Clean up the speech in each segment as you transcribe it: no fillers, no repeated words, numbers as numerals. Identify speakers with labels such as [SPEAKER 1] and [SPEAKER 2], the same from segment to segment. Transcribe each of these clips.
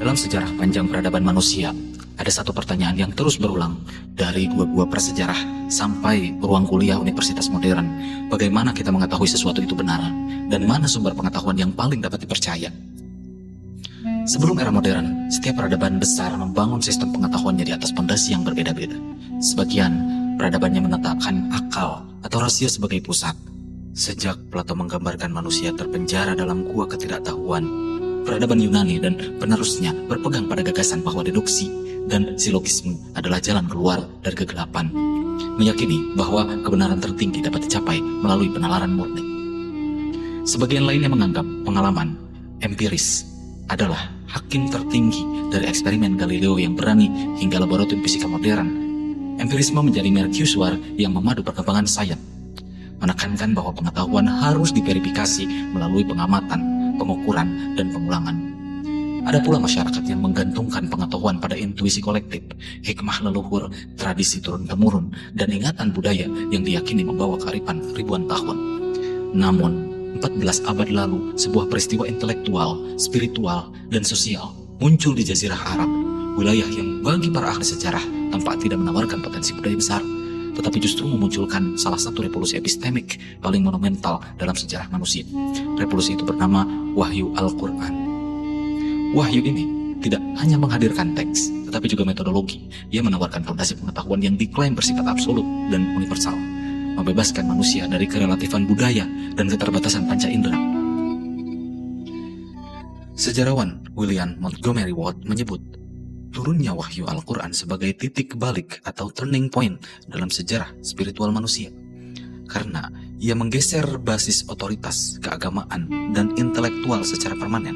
[SPEAKER 1] Dalam sejarah panjang peradaban manusia, ada satu pertanyaan yang terus berulang dari gua-gua prasejarah sampai ruang kuliah universitas modern. Bagaimana kita mengetahui sesuatu itu benar? Dan mana sumber pengetahuan yang paling dapat dipercaya? Sebelum era modern, setiap peradaban besar membangun sistem pengetahuannya di atas fondasi yang berbeda-beda. Sebagian peradabannya menetapkan akal atau rasio sebagai pusat. Sejak Plato menggambarkan manusia terpenjara dalam gua ketidaktahuan, peradaban Yunani dan penerusnya berpegang pada gagasan bahwa deduksi dan silogisme adalah jalan keluar dari kegelapan, meyakini bahwa kebenaran tertinggi dapat dicapai melalui penalaran murni. Sebagian lainnya menganggap pengalaman empiris adalah hakim tertinggi dari eksperimen Galileo yang berani hingga laboratorium fisika modern. Empirisme menjadi mercusuar yang memadu perkembangan sains, menekankan bahwa pengetahuan harus diverifikasi melalui pengamatan, pengukuran, dan pengulangan. Ada pula masyarakat yang menggantungkan pengetahuan pada intuisi kolektif, hikmah leluhur, tradisi turun-temurun, dan ingatan budaya yang diyakini membawa kearifan ribuan tahun. Namun, 14 abad lalu, sebuah peristiwa intelektual, spiritual, dan sosial muncul di Jazirah Arab, wilayah yang bagi para ahli sejarah tampak tidak menawarkan potensi budaya besar, tetapi justru memunculkan salah satu revolusi epistemik paling monumental dalam sejarah manusia. Revolusi itu bernama Wahyu Al-Quran. Wahyu ini tidak hanya menghadirkan teks, tetapi juga metodologi. Ia menawarkan fondasi pengetahuan yang diklaim bersifat absolut dan universal, membebaskan manusia dari kerelatifan budaya dan keterbatasan panca indera. Sejarawan William Montgomery Watt menyebut turunnya Wahyu Al-Quran sebagai titik balik atau turning point dalam sejarah spiritual manusia, karena ia menggeser basis otoritas, keagamaan, dan intelektual secara permanen.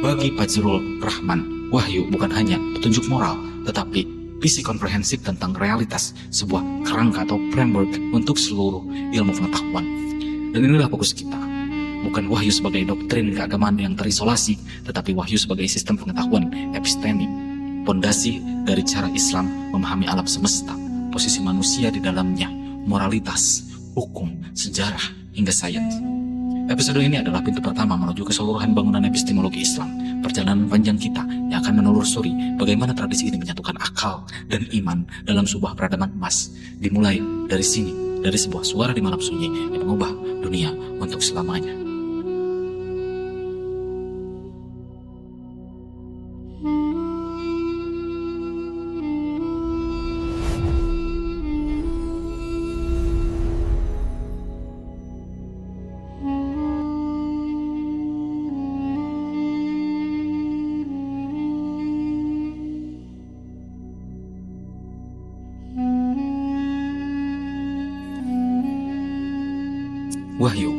[SPEAKER 1] Bagi Fajrul Rahman, Wahyu bukan hanya petunjuk moral, tetapi visi komprehensif tentang realitas, sebuah kerangka atau framework untuk seluruh ilmu pengetahuan. Dan inilah fokus kita. Bukan wahyu sebagai doktrin keagamaan yang terisolasi, tetapi wahyu sebagai sistem pengetahuan epistemik, pondasi dari cara Islam memahami alam semesta, posisi manusia di dalamnya, moralitas, hukum, sejarah, hingga sains. Episode ini adalah pintu pertama menuju keseluruhan bangunan epistemologi Islam, perjalanan panjang kita yang akan menelusuri bagaimana tradisi ini menyatukan akal dan iman dalam sebuah peradaban emas, dimulai dari sini, dari sebuah suara di malam sunyi yang mengubah dunia untuk selamanya. Wahyu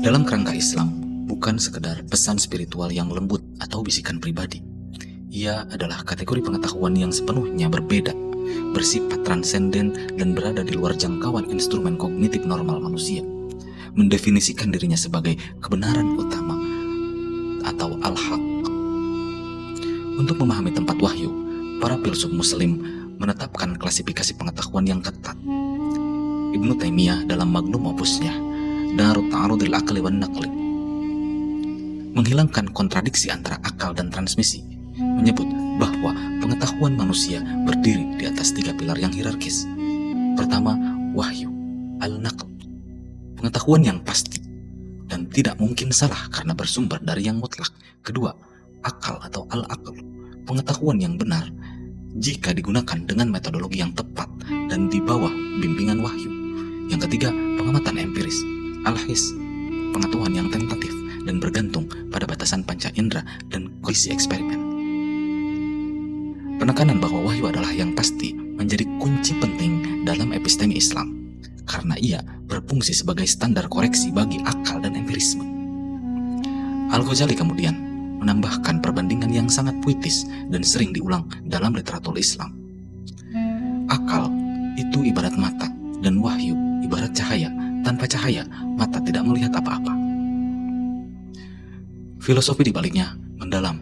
[SPEAKER 1] dalam kerangka Islam bukan sekedar pesan spiritual yang lembut atau bisikan pribadi. Ia adalah kategori pengetahuan yang sepenuhnya berbeda, bersifat transenden dan berada di luar jangkauan instrumen kognitif normal manusia. Mendefinisikan dirinya sebagai kebenaran utama atau al-haq. Untuk memahami tempat wahyu, para filsuf muslim menetapkan klasifikasi pengetahuan yang ketat. Ibnu Taimiyah dalam magnum opusnya Darut Ta'arudil Aqli wan Naqli, menghilangkan kontradiksi antara akal dan transmisi, menyebut bahwa pengetahuan manusia berdiri di atas 3 pilar yang hierarkis. Pertama, wahyu, al-naql, pengetahuan yang pasti dan tidak mungkin salah karena bersumber dari yang mutlak. Kedua, akal atau al-aql, pengetahuan yang benar jika digunakan dengan metodologi yang tepat dan di bawah bimbingan wahyu. Yang ketiga, pengamatan empiris, al-his, pengetahuan yang tentatif dan bergantung pada batasan panca indera dan kondisi eksperimen. Penekanan bahwa wahyu adalah yang pasti menjadi kunci penting dalam epistemi Islam, karena ia berfungsi sebagai standar koreksi bagi akal dan empirisme. Al-Ghazali kemudian menambahkan perbandingan yang sangat puitis dan sering diulang dalam literatur Islam. Akal itu ibarat mata dan wahyu ibarat cahaya. Tanpa cahaya, mata tidak melihat apa-apa. Filosofi di baliknya mendalam.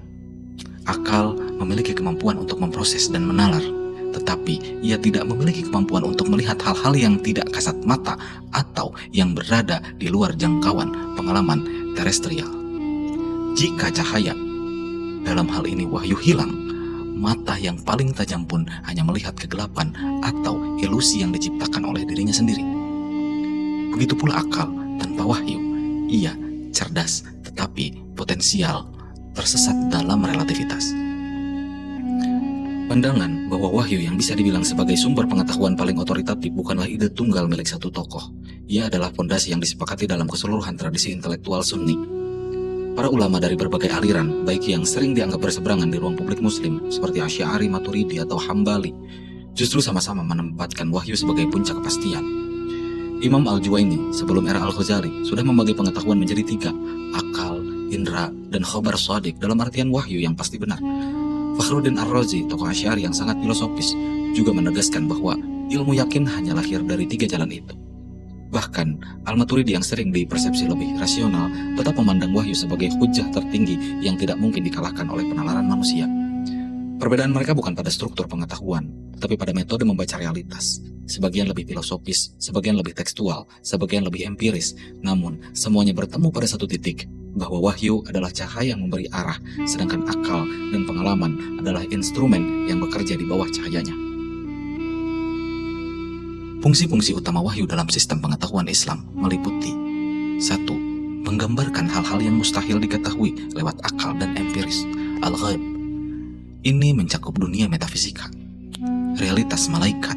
[SPEAKER 1] Akal memiliki kemampuan untuk memproses dan menalar, tetapi ia tidak memiliki kemampuan untuk melihat hal-hal yang tidak kasat mata atau yang berada di luar jangkauan pengalaman terestrial. Jika cahaya Dalam hal ini wahyu hilang. Mata yang paling tajam pun hanya melihat kegelapan atau ilusi yang diciptakan oleh dirinya sendiri. Begitu pula akal tanpa wahyu. Ia cerdas tetapi potensial tersesat dalam relativitas. Pandangan bahwa wahyu yang bisa dibilang sebagai sumber pengetahuan paling otoritatif bukanlah ide tunggal milik satu tokoh. Ia adalah fondasi yang disepakati dalam keseluruhan tradisi intelektual Sunni. Para ulama dari berbagai aliran, baik yang sering dianggap berseberangan di ruang publik muslim seperti Asy'ari, Maturidi, atau Hambali, justru sama-sama menempatkan wahyu sebagai puncak kepastian. Imam Al-Juwaini sebelum era Al-Ghazali sudah membagi pengetahuan menjadi 3, akal, indra, dan khobar shadiq dalam artian wahyu yang pasti benar. Fakhruddin Ar-Razi, tokoh Asy'ari yang sangat filosofis, juga menegaskan bahwa ilmu yakin hanya lahir dari 3 jalan itu. Bahkan Al-Maturidi yang sering dipersepsi lebih rasional tetap memandang wahyu sebagai hujjah tertinggi yang tidak mungkin dikalahkan oleh penalaran manusia. Perbedaan mereka bukan pada struktur pengetahuan, tapi pada metode membaca realitas. Sebagian lebih filosofis, sebagian lebih tekstual, sebagian lebih empiris, namun semuanya bertemu pada satu titik, bahwa wahyu adalah cahaya yang memberi arah, sedangkan akal dan pengalaman adalah instrumen yang bekerja di bawah cahayanya. Fungsi-fungsi utama wahyu dalam sistem pengetahuan Islam meliputi 1. Menggambarkan hal-hal yang mustahil diketahui lewat akal dan empiris, al-ghaib. Ini mencakup dunia metafisika, realitas malaikat,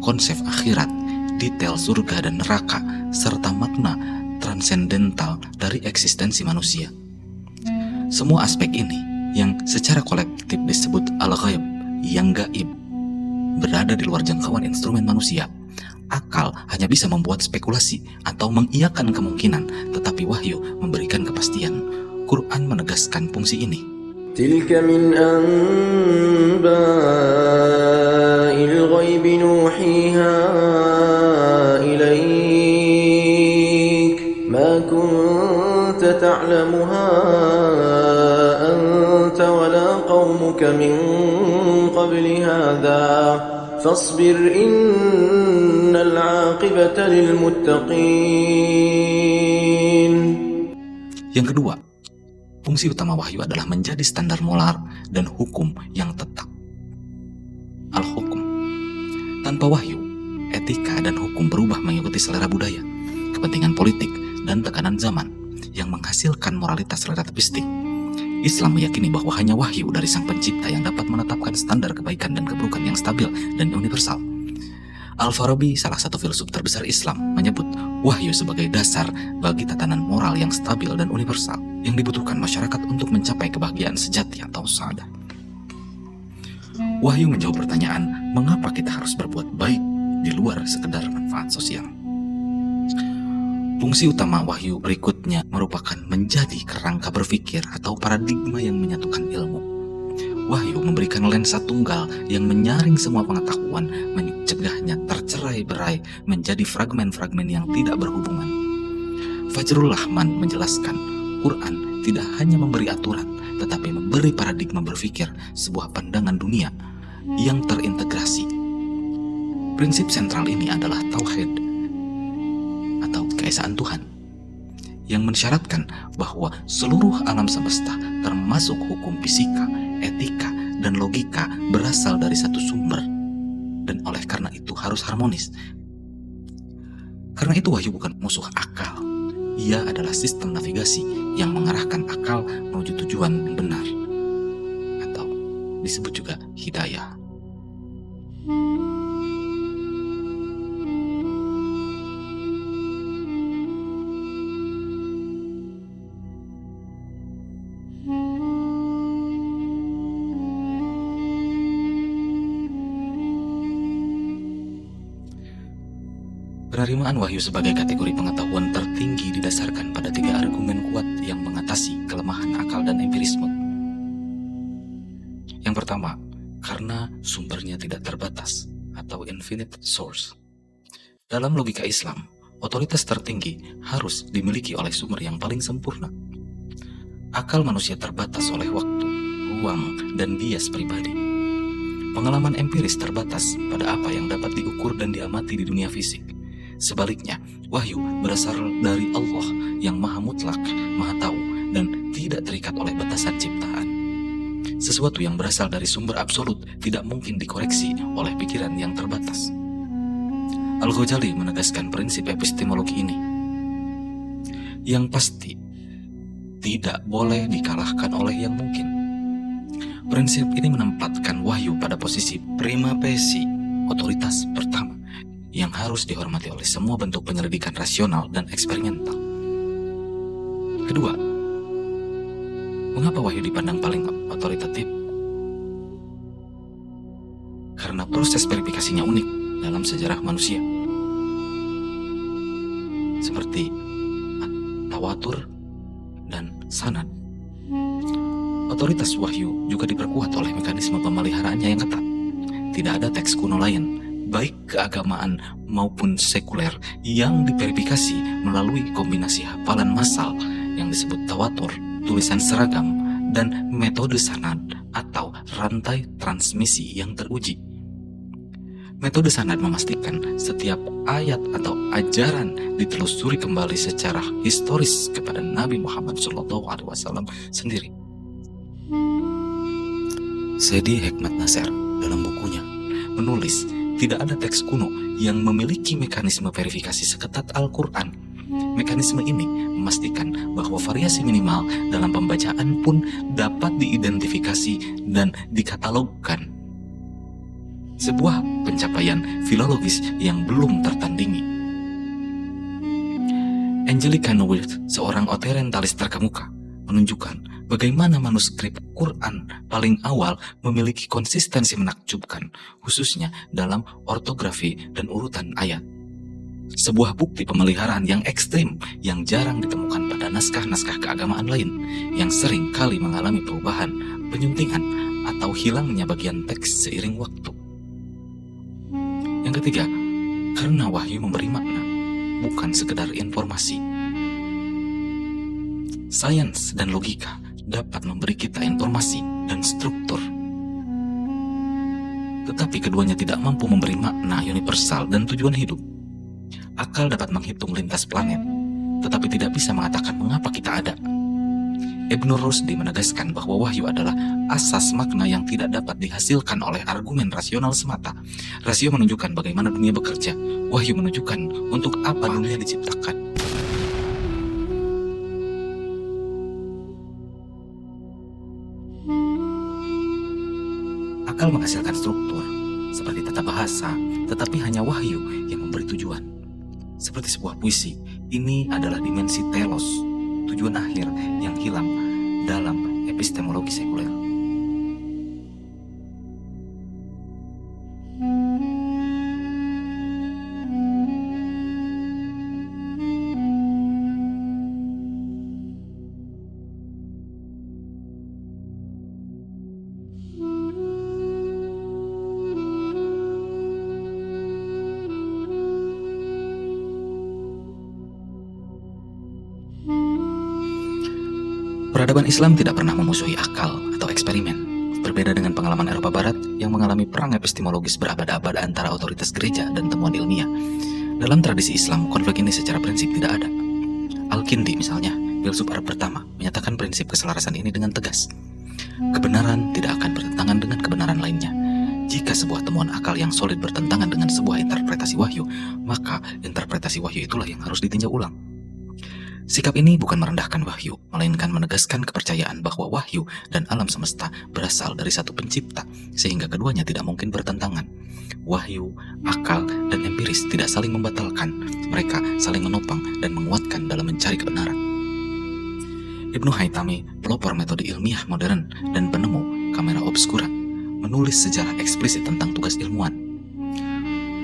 [SPEAKER 1] konsep akhirat, detail surga dan neraka, serta makna transendental dari eksistensi manusia. Semua aspek ini yang secara kolektif disebut al-ghaib, yang gaib, berada di luar jangkauan instrumen manusia. Akal hanya bisa membuat spekulasi atau mengiyakan kemungkinan, tetapi wahyu memberikan kepastian. Quran menegaskan fungsi ini.
[SPEAKER 2] Tilka min anba'il ghaibi nuhiha ilaik ma kunta ta'lamuha anta wala qaumuka min qabli hadha fasbir innal 'aqibata lil muttaqin.
[SPEAKER 1] Yang kedua, fungsi utama wahyu adalah menjadi standar moral dan hukum yang tetap. Al-hukum. Tanpa wahyu, etika dan hukum berubah mengikuti selera budaya, kepentingan politik, dan tekanan zaman yang menghasilkan moralitas relativistik. Islam meyakini bahwa hanya wahyu dari Sang Pencipta yang dapat menetapkan standar kebaikan dan keburukan yang stabil dan universal. Al-Farabi, salah satu filsuf terbesar Islam, menyebut wahyu sebagai dasar bagi tatanan moral yang stabil dan universal yang dibutuhkan masyarakat untuk mencapai kebahagiaan sejati atau sa'adah. Wahyu menjawab pertanyaan, mengapa kita harus berbuat baik di luar sekedar manfaat sosial? Fungsi utama wahyu berikutnya merupakan menjadi kerangka berpikir atau paradigma yang menyatukan ilmu. Wahyu memberikan lensa tunggal yang menyaring semua pengetahuan, mencegahnya tercerai-berai menjadi fragmen-fragmen yang tidak berhubungan. Fajrul Rahman menjelaskan, Quran tidak hanya memberi aturan, tetapi memberi paradigma berpikir, sebuah pandangan dunia yang terintegrasi. Prinsip sentral ini adalah tauhid atau keesaan Tuhan, yang mensyaratkan bahwa seluruh alam semesta, termasuk hukum fisika, etika, dan logika, berasal dari satu sumber, dan oleh karena itu harus harmonis. Karena itu wahyu bukan musuh akal. Ia adalah sistem navigasi yang mengarahkan akal menuju tujuan yang benar, atau disebut juga hidayah. Penerimaan wahyu sebagai kategori pengetahuan tertinggi didasarkan pada 3 argumen kuat yang mengatasi kelemahan akal dan empirisme. Yang pertama, karena sumbernya tidak terbatas atau infinite source. Dalam logika Islam, otoritas tertinggi harus dimiliki oleh sumber yang paling sempurna. Akal manusia terbatas oleh waktu, ruang, dan bias pribadi. Pengalaman empiris terbatas pada apa yang dapat diukur dan diamati di dunia fisik. Sebaliknya, wahyu berasal dari Allah yang maha mutlak, maha tahu, dan tidak terikat oleh batasan ciptaan. Sesuatu yang berasal dari sumber absolut tidak mungkin dikoreksi oleh pikiran yang terbatas. Al-Ghazali menegaskan prinsip epistemologi ini. Yang pasti, tidak boleh dikalahkan oleh yang mungkin. Prinsip ini menempatkan wahyu pada posisi prima facie, otoritas pertama, yang harus dihormati oleh semua bentuk penyelidikan rasional dan eksperimental. Kedua, mengapa wahyu dipandang paling otoritatif? Karena proses verifikasinya unik dalam sejarah manusia. Seperti tawatur dan sanad. Otoritas wahyu juga diperkuat oleh mekanisme pemeliharaannya yang ketat. Tidak ada teks kuno lain, baik keagamaan maupun sekuler, yang diverifikasi melalui kombinasi hafalan massal yang disebut tawatur, tulisan seragam, dan metode sanad atau rantai transmisi yang teruji. Metode sanad memastikan setiap ayat atau ajaran ditelusuri kembali secara historis kepada Nabi Muhammad SAW sendiri. Sayyidi Hikmat Nasir dalam bukunya menulis, tidak ada teks kuno yang memiliki mekanisme verifikasi seketat Al-Quran. Mekanisme ini memastikan bahwa variasi minimal dalam pembacaan pun dapat diidentifikasi dan dikatalogkan. Sebuah pencapaian filologis yang belum tertandingi. Angelica Knowles, seorang orientalis terkemuka, menunjukkan bagaimana manuskrip Quran paling awal memiliki konsistensi menakjubkan, khususnya dalam ortografi dan urutan ayat. Sebuah bukti pemeliharaan yang ekstrim yang jarang ditemukan pada naskah-naskah keagamaan lain yang sering kali mengalami perubahan, penyuntingan, atau hilangnya bagian teks seiring waktu. Yang ketiga, karena wahyu memberi makna, bukan sekedar informasi. Sains dan logika dapat memberi kita informasi dan struktur. Tetapi keduanya tidak mampu memberi makna universal dan tujuan hidup. Akal dapat menghitung lintas planet, tetapi tidak bisa mengatakan mengapa kita ada. Ibnu Rusdi menegaskan bahwa wahyu adalah asas makna yang tidak dapat dihasilkan oleh argumen rasional semata. Rasio menunjukkan bagaimana dunia bekerja, wahyu menunjukkan untuk apa dunia diciptakan. Akal menghasilkan struktur, seperti tata bahasa, tetapi hanya wahyu yang memberi tujuan. Seperti sebuah puisi, ini adalah dimensi telos, tujuan akhir yang hilang dalam epistemologi sekuler. Peradaban Islam tidak pernah memusuhi akal atau eksperimen. Berbeda dengan pengalaman Eropa Barat yang mengalami perang epistemologis berabad-abad antara otoritas gereja dan temuan ilmiah. Dalam tradisi Islam, konflik ini secara prinsip tidak ada. Al-Kindi misalnya, filsuf Arab pertama, menyatakan prinsip keselarasan ini dengan tegas. Kebenaran tidak akan bertentangan dengan kebenaran lainnya. Jika sebuah temuan akal yang solid bertentangan dengan sebuah interpretasi wahyu, maka interpretasi wahyu itulah yang harus ditinjau ulang. Sikap ini bukan merendahkan wahyu, melainkan menegaskan kepercayaan bahwa wahyu dan alam semesta berasal dari satu pencipta, sehingga keduanya tidak mungkin bertentangan. Wahyu, akal, dan empiris tidak saling membatalkan, mereka saling menopang dan menguatkan dalam mencari kebenaran. Ibnu Haytami, pelopor metode ilmiah modern dan penemu kamera obskura, menulis sejarah eksplisit tentang tugas ilmuwan.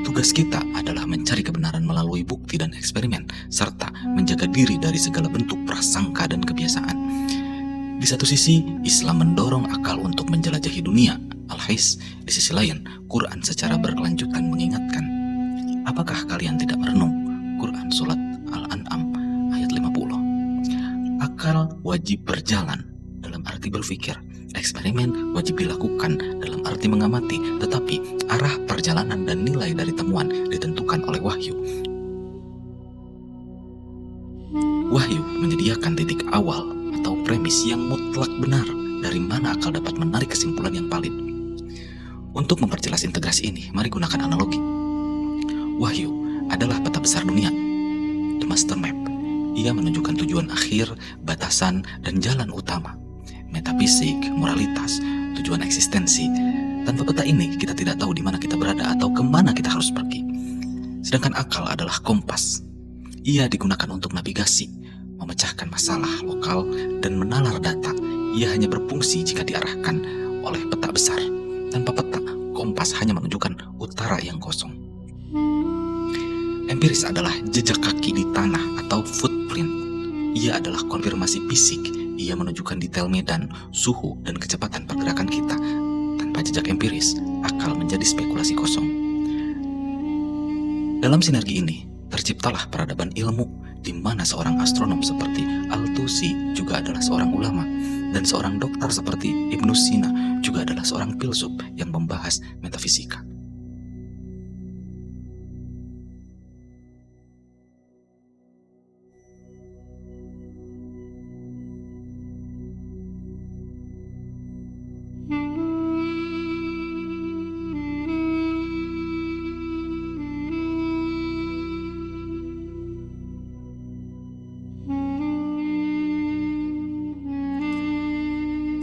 [SPEAKER 1] Tugas kita adalah mencari kebenaran melalui bukti dan eksperimen, serta menjaga diri dari segala bentuk prasangka dan kebiasaan. Di satu sisi, Islam mendorong akal untuk menjelajahi dunia, al-his. Di sisi lain, Quran secara berkelanjutan mengingatkan, apakah kalian tidak merenung? Quran Surat Al-An'am ayat 50. Akal wajib berjalan dalam arti berpikir. Eksperimen wajib dilakukan dalam arti mengamati, tetapi arah perjalanan dan nilai dari temuan ditentukan oleh wahyu. Wahyu menyediakan titik awal atau premis yang mutlak benar dari mana akal dapat menarik kesimpulan yang valid? Untuk memperjelas integrasi ini, mari gunakan analogi. Wahyu adalah peta besar dunia, the master map. Ia menunjukkan tujuan akhir, batasan, dan jalan utama. Metafisik, moralitas, tujuan eksistensi. Tanpa peta ini, kita tidak tahu di mana kita berada atau kemana kita harus pergi. Sedangkan akal adalah kompas. Ia digunakan untuk navigasi, memecahkan masalah lokal, dan menalar data. Ia hanya berfungsi jika diarahkan oleh peta besar. Tanpa peta, kompas hanya menunjukkan utara yang kosong. Empiris adalah jejak kaki di tanah atau footprint. Ia adalah konfirmasi fisik. Ia menunjukkan detail medan, suhu, dan kecepatan pergerakan kita. Tanpa jejak empiris, akal menjadi spekulasi kosong. Dalam sinergi ini, terciptalah peradaban ilmu, di mana seorang astronom seperti Al-Tusi juga adalah seorang ulama, dan seorang dokter seperti Ibnu Sina juga adalah seorang filsuf yang membahas metafisika.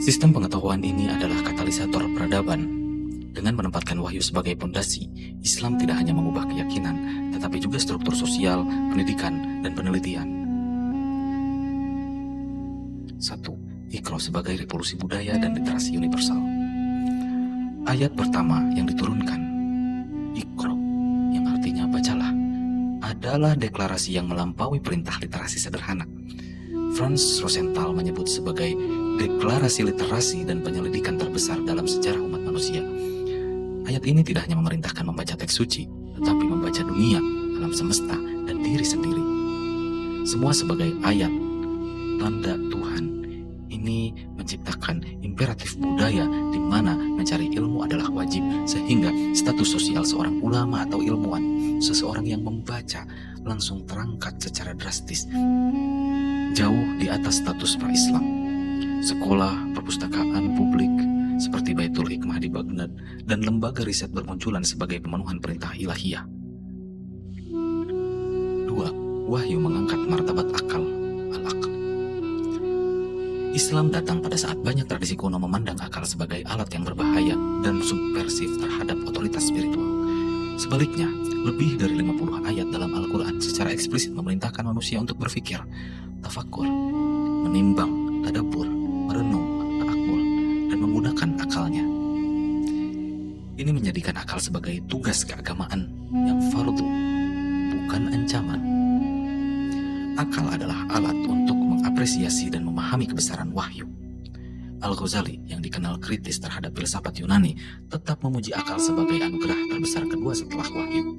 [SPEAKER 1] Sistem pengetahuan ini adalah katalisator peradaban. Dengan menempatkan wahyu sebagai pondasi, Islam tidak hanya mengubah keyakinan, tetapi juga struktur sosial, pendidikan, dan penelitian. 1. Iqra sebagai revolusi budaya dan literasi universal. Ayat pertama yang diturunkan, Iqra, yang artinya bacalah, adalah deklarasi yang melampaui perintah literasi sederhana. Franz Rosenthal menyebut sebagai deklarasi literasi dan penyelidikan terbesar dalam sejarah umat manusia. Ayat ini tidak hanya memerintahkan membaca teks suci, tetapi membaca dunia, alam semesta, dan diri sendiri. Semua sebagai ayat, tanda Tuhan. Ini menciptakan imperatif budaya di mana mencari ilmu adalah wajib, sehingga status sosial seorang ulama atau ilmuwan, seseorang yang membaca, langsung terangkat secara drastis, jauh di atas status pra-Islam. Sekolah, perpustakaan publik seperti Baitul Hikmah di Baghdad dan lembaga riset bermunculan sebagai pemenuhan perintah ilahiyah. 2. Wahyu mengangkat martabat akal, al-aql. Islam datang pada saat banyak tradisi kuno memandang akal sebagai alat yang berbahaya dan subversif terhadap otoritas spiritual. Sebaliknya, lebih dari 50 ayat dalam Al-Quran secara eksplisit memerintahkan manusia untuk berpikir, tafakur, menimbang, tadabbur, merenung, ta'akkul, dan menggunakan akalnya. Ini menjadikan akal sebagai tugas keagamaan yang fardhu, bukan ancaman. Akal adalah alat untuk mengapresiasi dan memahami kebesaran wahyu. Al-Ghazali yang dikenal kritis terhadap filsafat Yunani tetap memuji akal sebagai anugerah terbesar kedua setelah wahyu.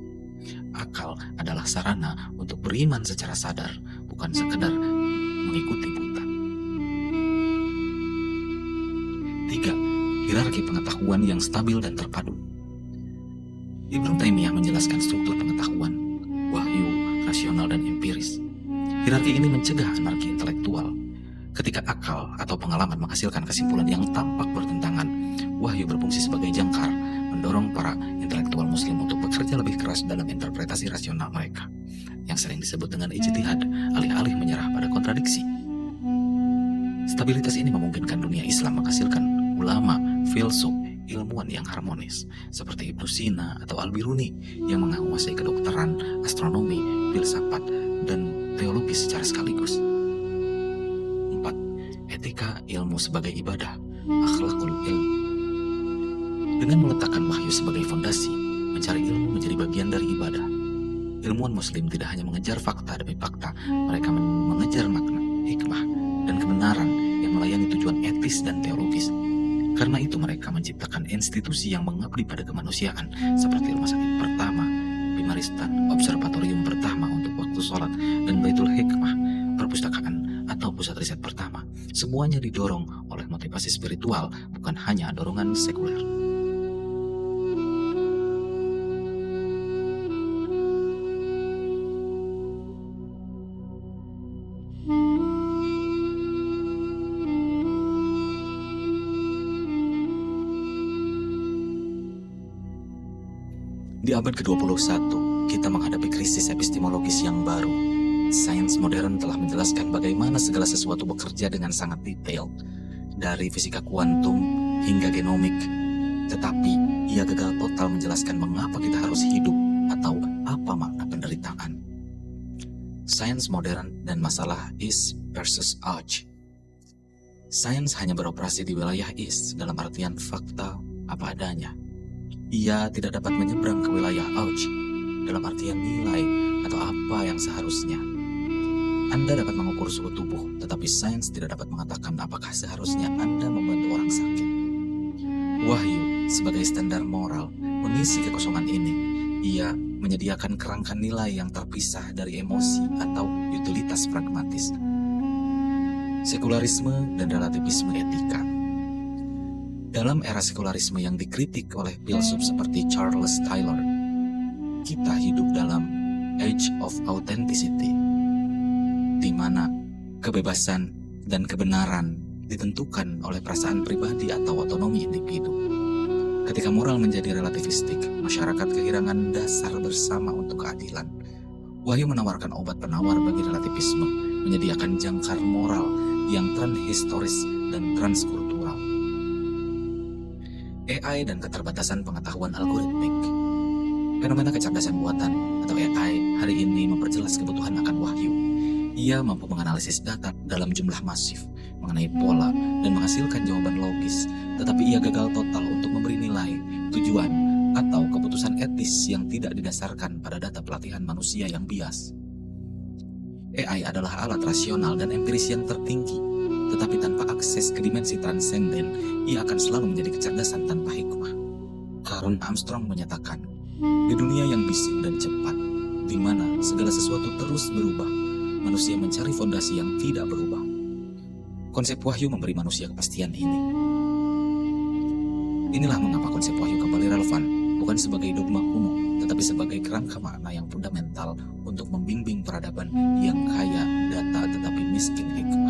[SPEAKER 1] Akal adalah sarana untuk beriman secara sadar, bukan sekedar mengikuti buta. 3. Hierarki pengetahuan yang stabil dan terpadu. Ibnu Taimiyah menjelaskan struktur pengetahuan, wahyu, rasional, dan empiris. Hierarki ini mencegah anarki intelektual. Ketika akal atau pengalaman menghasilkan kesimpulan yang tampak bertentangan, wahyu berfungsi sebagai jangkar, mendorong para intelektual muslim untuk bekerja lebih keras dalam interpretasi rasional mereka, yang sering disebut dengan ijtihad, alih-alih menyerah pada kontradiksi. Stabilitas ini memungkinkan dunia Islam menghasilkan ulama, filsuf, ilmuwan yang harmonis, seperti Ibnu Sina atau Al-Biruni yang menguasai kedokteran, astronomi, filsafat, dan teologi secara sekaligus. 4. Etika ilmu sebagai ibadah, akhlakul ilm. Dengan meletakkan wahyu sebagai fondasi, mencari ilmu menjadi bagian dari ibadah. Ilmuwan muslim tidak hanya mengejar fakta demi fakta, mereka mengejar makna, hikmah, dan kebenaran yang melayani tujuan etis dan teologis. Karena itu mereka menciptakan institusi yang mengabdi pada kemanusiaan, seperti rumah sakit pertama, Bimaristan, observatorium pertama untuk waktu sholat, dan Baitul Hikmah, perpustakaan atau pusat riset pertama. Semuanya didorong oleh motivasi spiritual, bukan hanya dorongan sekuler. Di abad ke-21, kita menghadapi krisis epistemologis yang baru. Sains modern telah menjelaskan bagaimana segala sesuatu bekerja dengan sangat detail, dari fisika kuantum hingga genomik. Tetapi, ia gagal total menjelaskan mengapa kita harus hidup atau apa makna penderitaan. Sains modern dan masalah is versus ouch. Sains hanya beroperasi di wilayah is dalam artian fakta apa adanya. Ia tidak dapat menyeberang ke wilayah ouch dalam artian nilai atau apa yang seharusnya. Anda dapat mengukur suhu tubuh, tetapi sains tidak dapat mengatakan apakah seharusnya Anda membantu orang sakit. Wahyu sebagai standar moral mengisi kekosongan ini. Ia menyediakan kerangka nilai yang terpisah dari emosi atau utilitas pragmatis. Sekularisme dan relativisme etika. Dalam era sekularisme yang dikritik oleh filsuf seperti Charles Taylor, kita hidup dalam age of authenticity, di mana kebebasan dan kebenaran ditentukan oleh perasaan pribadi atau otonomi individu. Ketika moral menjadi relativistik, masyarakat kehilangan dasar bersama untuk keadilan. Wahyu menawarkan obat penawar bagi relativisme, menyediakan jangkar moral yang transhistoris dan transkultural. AI dan keterbatasan pengetahuan algoritmik. Fenomena kecerdasan buatan atau AI hari ini memperjelas kebutuhan akan wahyu. Ia mampu menganalisis data dalam jumlah masif, mengenai pola, dan menghasilkan jawaban logis, tetapi ia gagal total untuk memberi nilai, tujuan, atau keputusan etis yang tidak didasarkan pada data pelatihan manusia yang bias. AI adalah alat rasional dan empiris yang tertinggi, tetapi tanpa akses ke dimensi transenden, ia akan selalu menjadi kecerdasan tanpa hikmah. Karen Armstrong menyatakan, di dunia yang bising dan cepat, di mana segala sesuatu terus berubah, manusia mencari fondasi yang tidak berubah. Konsep wahyu memberi manusia kepastian ini. Inilah mengapa konsep wahyu kembali relevan, bukan sebagai dogma kuno, tetapi sebagai kerangka makna yang fundamental untuk membimbing peradaban yang kaya data tetapi miskin hikmah.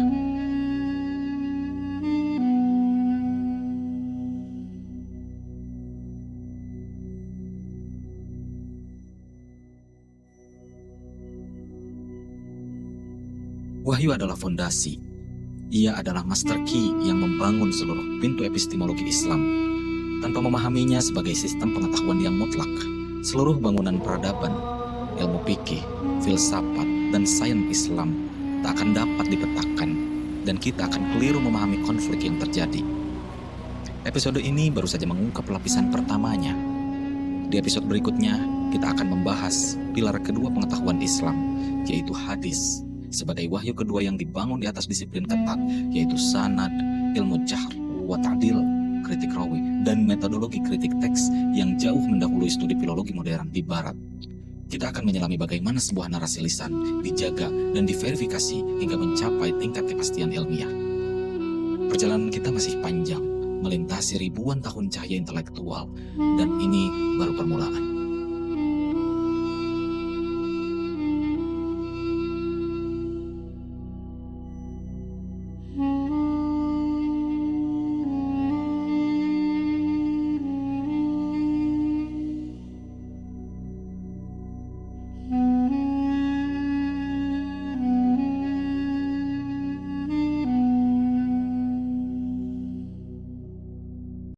[SPEAKER 1] Wahyu adalah fondasi. Ia adalah master key yang membangun seluruh pintu epistemologi Islam. Tanpa memahaminya sebagai sistem pengetahuan yang mutlak, seluruh bangunan peradaban, ilmu fikih, filsafat, dan sains Islam tak akan dapat dipetakan, dan kita akan keliru memahami konflik yang terjadi. Episode ini baru saja mengungkap lapisan pertamanya. Di episode berikutnya, kita akan membahas pilar kedua pengetahuan Islam, yaitu hadis, sebagai wahyu kedua yang dibangun di atas disiplin ketat, yaitu sanad, ilmu jahr, wa ta'dil, kritik rawi, dan metodologi kritik teks yang jauh mendahului studi filologi modern di Barat. Kita akan menyelami bagaimana sebuah narasi lisan dijaga dan diverifikasi hingga mencapai tingkat kepastian ilmiah. Perjalanan kita masih panjang, melintasi ribuan tahun cahaya intelektual, dan ini baru permulaan.